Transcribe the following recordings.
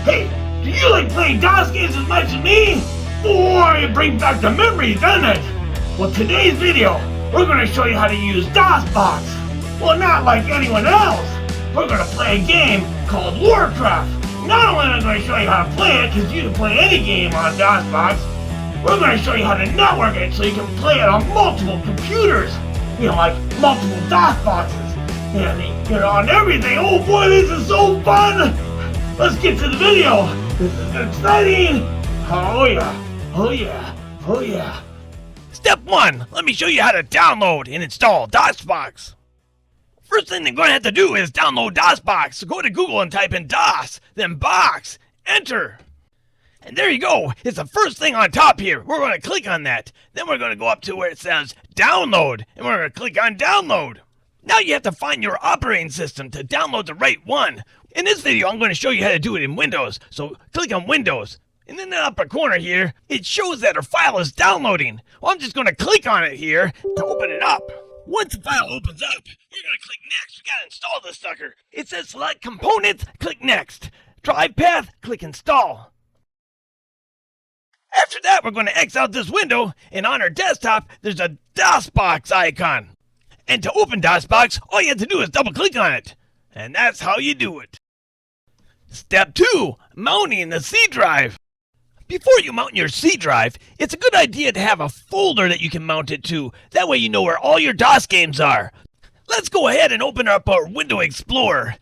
Hey, do you like playing DOS games as much as me? Boy, it brings back the memories, doesn't it? Well, today's video, we're going to show you how to use Dosbox. Well, not like anyone else. We're going to play a game called Warcraft. Not only am I going to show you how to play it, because you can play any game on Dosbox, we're going to show you how to network it so you can play it on multiple computers. You know, like multiple Dosboxes. And, you know, on everything. Oh boy, this is so fun! Let's get to the video. This is exciting. Oh yeah, oh yeah, oh yeah. Step 1, let me show you how to download and install Dosbox. First thing you're going to have to do is download Dosbox. So go to Google and type in DOS, then box, enter. And there you go, it's the first thing on top here. We're going to click on that. Then we're going to go up to where it says download, and we're going to click on download. Now you have to find your operating system to download the right one. In this video, I'm going to show you how to do it in Windows. So click on Windows. And in the upper corner here, it shows that our file is downloading. Well, I'm just going to click on it here to open it up. Once the file opens up, we're going to click next. We got to install this sucker. It says select components, click next. Drive path, click install. After that, we're going to X out this window, and on our desktop, there's a Dosbox icon. And to open Dosbox, all you have to do is double click on it. And that's how you do it. Step 2, mounting the C drive. Before you mount your C drive, it's a good idea to have a folder that you can mount it to. That way you know where all your DOS games are. Let's go ahead and open up our Window Explorer.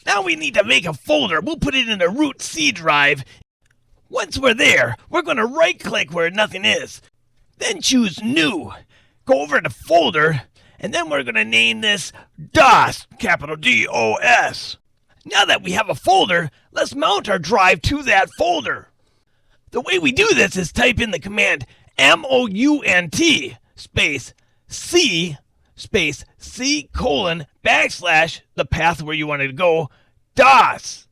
Now we need to make a folder. We'll put it in the root C drive. Once we're there, we're going to right click where nothing is. Then choose New. Go over to Folder. And then we're going to name this DOS, capital D-O-S. Now that we have a folder, let's mount our drive to that folder. The way we do this is type in the command MOUNT space C space C colon backslash the path where you wanted to go, DOS.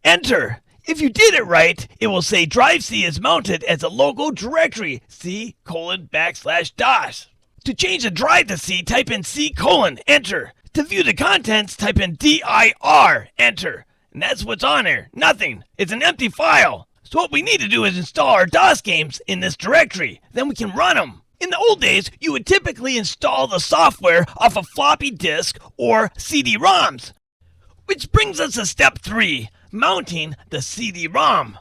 Enter. If you did it right, it will say drive C is mounted as a local directory, C colon backslash DOS. To change the drive to C, type in C colon, enter. To view the contents, type in DIR, enter. And that's what's on there, nothing. It's an empty file. So what we need to do is install our DOS games in this directory. Then we can run them. In the old days, you would typically install the software off a floppy disk or CD-ROMs. Which brings us to step 3, mounting the CD-ROM.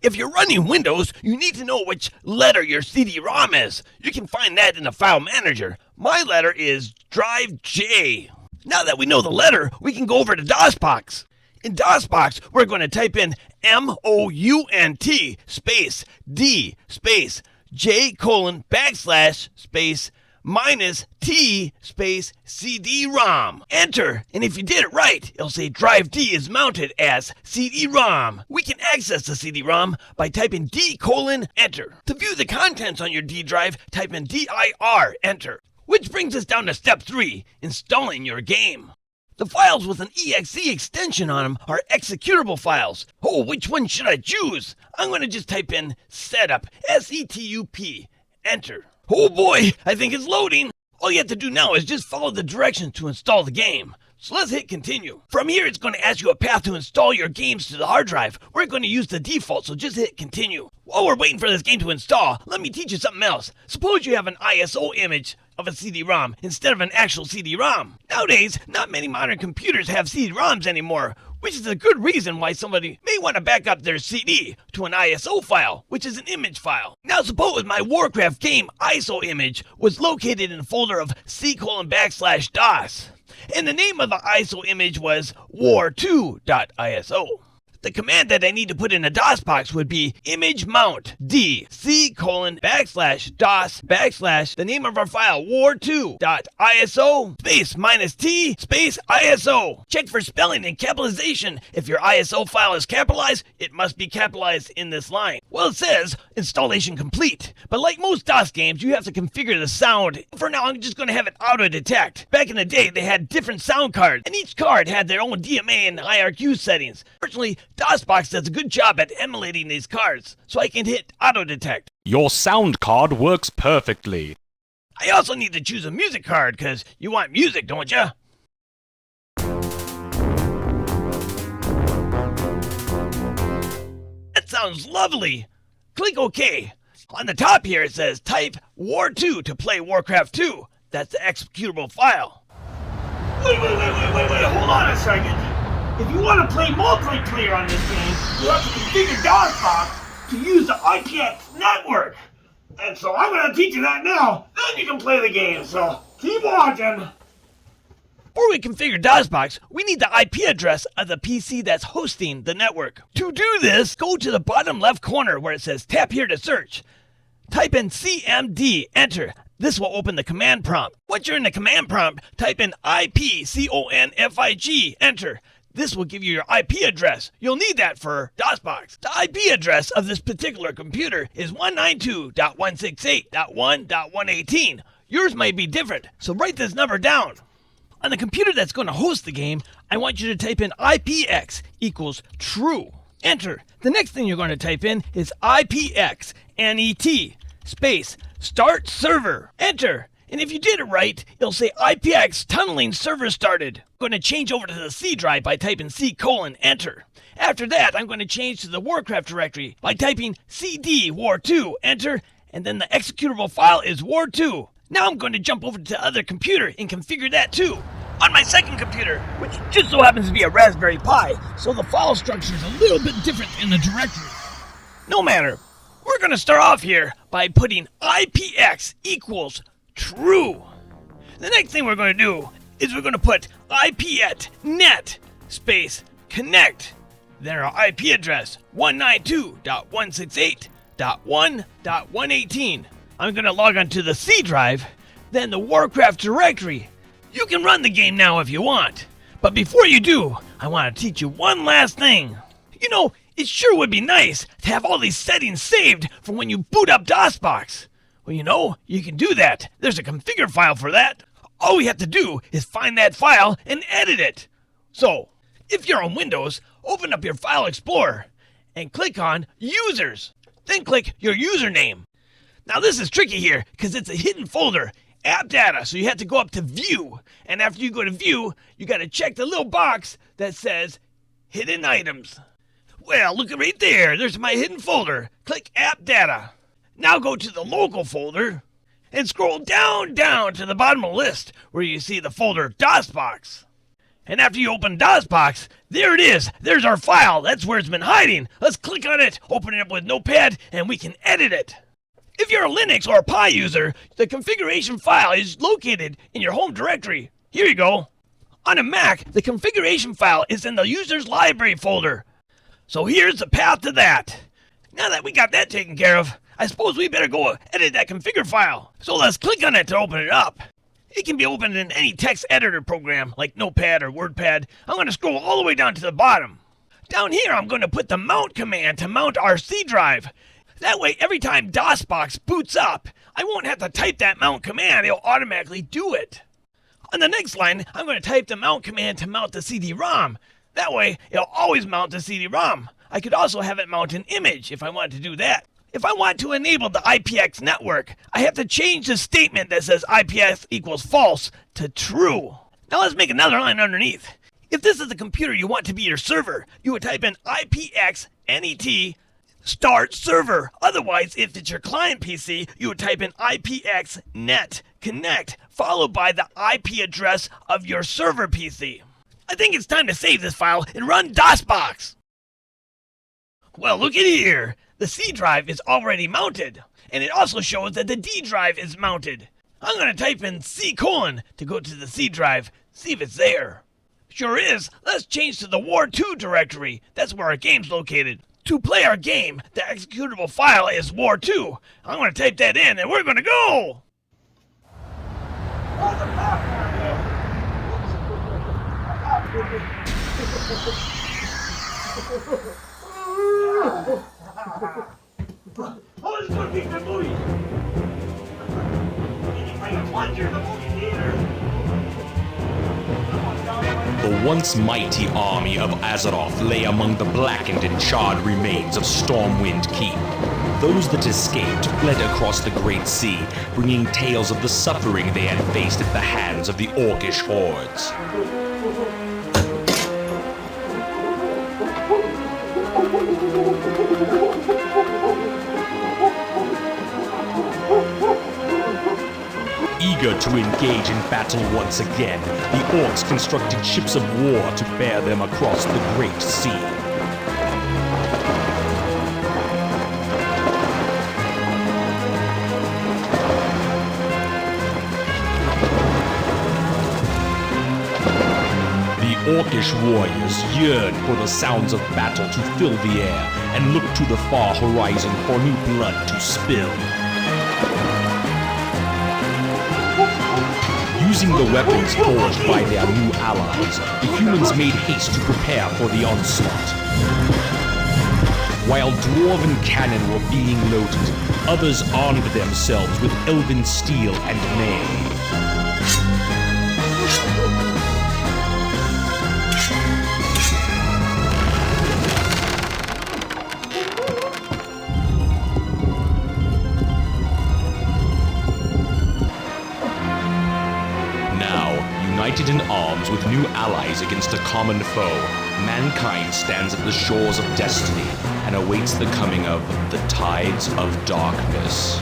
If you're running Windows, you need to know which letter your CD-ROM is. You can find that in the file manager. My letter is drive J. Now that we know the letter, we can go over to Dosbox. In Dosbox, we're going to type in MOUNT space D space J colon backslash space minus T space CD-ROM. Enter, and if you did it right, it'll say drive D is mounted as CD-ROM. We can access the CD-ROM by typing D colon enter. To view the contents on your D drive, type in DIR, enter. Which brings us down to step 3, installing your game. The files with an exe extension on them are executable files. Oh, which one should I choose? I'm going to just type in setup, SETUP, enter. Oh boy, I think it's loading. All you have to do now is just follow the directions to install the game. So let's hit continue. From here, it's going to ask you a path to install your games to the hard drive. We're going to use the default, so just hit continue. While we're waiting for this game to install, let me teach you something else. Suppose you have an ISO image of a CD-ROM instead of an actual CD-ROM. Nowadays, not many modern computers have CD-ROMs anymore, which is a good reason why somebody may want to back up their CD to an ISO file, which is an image file. Now suppose my Warcraft game ISO image was located in a folder of C:\DOS, and the name of the ISO image was war2.iso. The command that I need to put in a Dosbox would be image mount D C:\DOS the name of our file war2.iso space minus T space ISO. Check for spelling and capitalization. If your ISO file is capitalized, it must be capitalized in this line. Well, it says installation complete, but like most DOS games, you have to configure the sound. For now, I'm just going to have it auto detect. Back in the day, they had different sound cards, and each card had their own DMA and IRQ settings. Fortunately, Dosbox does a good job at emulating these cards, so I can hit auto detect. Your sound card works perfectly. I also need to choose a music card, because you want music, don't you? sounds lovely. Click OK. On the top here it says type War2 to play Warcraft 2. That's the executable file. Wait, hold on a second. If you want to play multiplayer on this game, you have to configure Dosbox to use the IPX Network. And so I'm going to teach you that now, then you can play the game, so keep watching. Before we configure Dosbox, we need the IP address of the PC that's hosting the network. To do this, go to the bottom left corner where it says tap here to search. Type in CMD, enter. This will open the command prompt. Once you're in the command prompt, type in IPCONFIG, enter. This will give you your IP address. You'll need that for Dosbox. The IP address of this particular computer is 192.168.1.118. Yours might be different, so write this number down. On the computer that's going to host the game, I want you to type in IPX equals true. Enter. The next thing you're going to type in is IPX NET space start server. Enter. And if you did it right, it'll say IPX tunneling server started. I'm going to change over to the C drive by typing C:\enter. After that, I'm going to change to the Warcraft directory by typing CD War2, enter, and then the executable file is War2. Now I'm going to jump over to the other computer and configure that too. On my second computer, which just so happens to be a Raspberry Pi, so the file structure is a little bit different in the directory. No matter. We're going to start off here by putting IPX equals true. The next thing we're going to do is we're going to put IPX space connect. Then our IP address 192.168.1.118. I'm going to log on to the C drive, then the Warcraft directory. You can run the game now if you want. But before you do, I want to teach you one last thing. You know, it sure would be nice to have all these settings saved for when you boot up Dosbox. Well, you know, you can do that. There's a configure file for that. All we have to do is find that file and edit it. So, if you're on Windows, open up your File Explorer and click on Users. Then click your username. Now this is tricky here because it's a hidden folder, App Data, so you have to go up to View. And after you go to View, you got to check the little box that says Hidden Items. Well, look right there. There's my hidden folder. Click App Data. Now go to the local folder and scroll down to the bottom of the list where you see the folder Dosbox. And after you open Dosbox, there it is. There's our file. That's where it's been hiding. Let's click on it, open it up with Notepad, and we can edit it. If you're a Linux or a Pi user, the configuration file is located in your home directory. Here you go. On a Mac, the configuration file is in the user's library folder. So here's the path to that. Now that we got that taken care of, I suppose we better go edit that configure file. So let's click on it to open it up. It can be opened in any text editor program like Notepad or WordPad. I'm going to scroll all the way down to the bottom. Down here, I'm going to put the mount command to mount our C drive. That way, every time Dosbox boots up, I won't have to type that mount command. It'll automatically do it. On the next line, I'm going to type the mount command to mount the CD-ROM. That way, it'll always mount the CD-ROM. I could also have it mount an image if I wanted to do that. If I want to enable the IPX network, I have to change the statement that says IPX equals false to true. Now let's make another line underneath. If this is the computer you want to be your server, you would type in IPX NET start server. Otherwise, if it's your client PC, you would type in IPX net connect, followed by the IP address of your server PC. I think it's time to save this file and run Dosbox. Well, look at here. The C drive is already mounted, and it also shows that the D drive is mounted. I'm going to type in C: to go to the C drive, see if it's there. Sure is. Let's change to the War2 directory. That's where our game's located. To play our game, the executable file is War2. I'm going to type that in, and we're going to go! Oh, it's going to be a good movie. You can bring a plunger to the movie theater. The once mighty army of Azeroth lay among the blackened and charred remains of Stormwind Keep. Those that escaped fled across the Great Sea, bringing tales of the suffering they had faced at the hands of the Orcish hordes. Eager to engage in battle once again, the orcs constructed ships of war to bear them across the Great Sea. The orcish warriors yearned for the sounds of battle to fill the air and looked to the far horizon for new blood to spill. Using the weapons forged by their new allies, the humans made haste to prepare for the onslaught. While dwarven cannon were being loaded, others armed themselves with elven steel and mail. United in arms with new allies against a common foe, mankind stands at the shores of destiny and awaits the coming of the tides of darkness.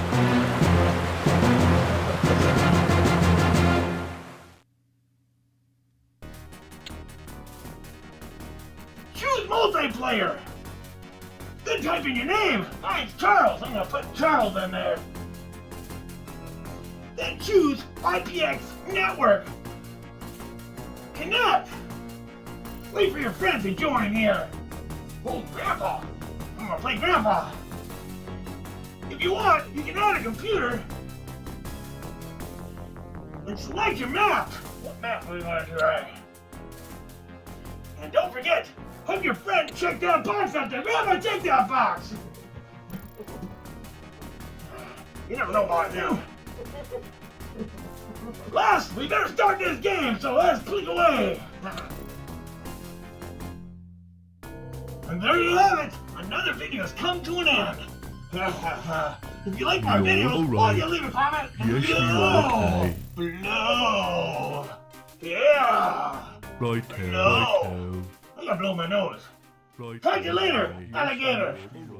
Choose multiplayer! Then type in your name. Mine's Charles. I'm gonna put Charles in there. Then choose IPX Network. Connect! Wait for your friends to join here. Oh, Grandpa! I'm gonna play Grandpa. If you want, you can add a computer and select your map. What map are we gonna try? And don't forget, have your friend check that box out there. Grandpa, check that box! You never know what I do. Last, we better start this game, so let's click away. And there you have it. Another video has come to an end. If you like my videos, why don't you leave a comment? Yes, you are. Blow. Yeah. Righto, No. righto. I gotta blow my nose. Righto. Talk to you later, Yes, alligator. all right.